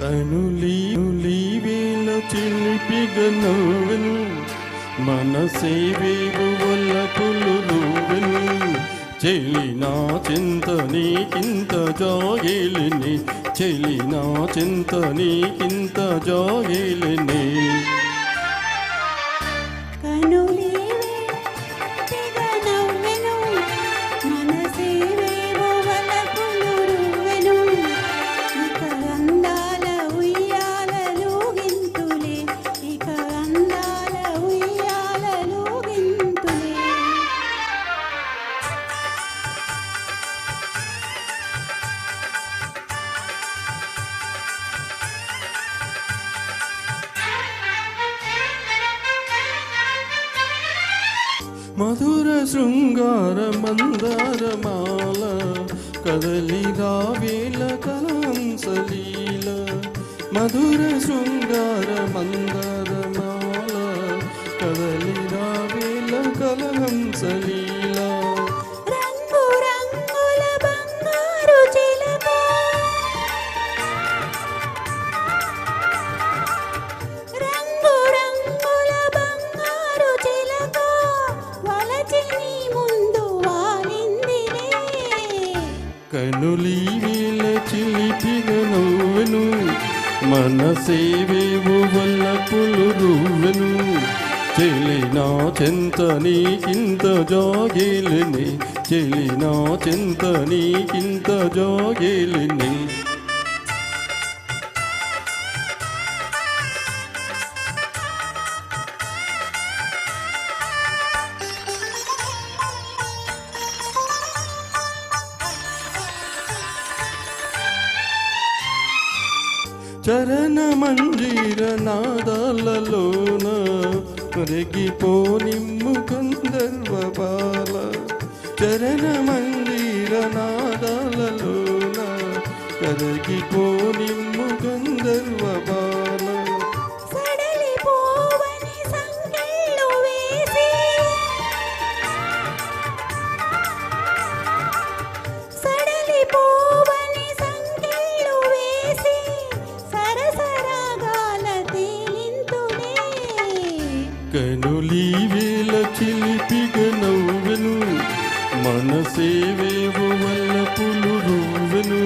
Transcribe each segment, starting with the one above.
కనులీవేల చిలిపిగ నవ్వెను మనసేవేవు వల్లపులు నువ్వెను చెలి నా చింత నీకింత జాగేలిని చెలి నా చింత నీకింత జాగేలిని మధుర శృంగార మందారమాల కదలి రావేల కలంసలీల మధుర శృంగార మందారమాల కదలి రావేల కలంసలీల కనులీవేల చిలిపిగ నవ్వెను మనసేవేవు వల్లపులు నువ్వెను చెలి నా చింత నీకింత జాగేలిని చెలి నా చింత నీకింత జాగేలిని చరణ మంజీర నాదాలలోన కరిగిపోనిమ్ము గంధర్వ బాల చరణ మంజీర నాదాలలోన కరిగిపోనిమ్ము గంధర్వ బాల కనులీవేల చిలిపిగ నవ్వెను మనసేవేవు వల్లపులు నువ్వెను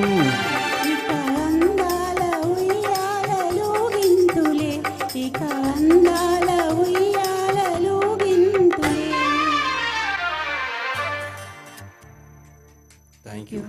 ఇక అందాల ఉయ్యాలలోగింతులే ఇక అందాల ఉయ్యాలలోగింతులే. Thank you.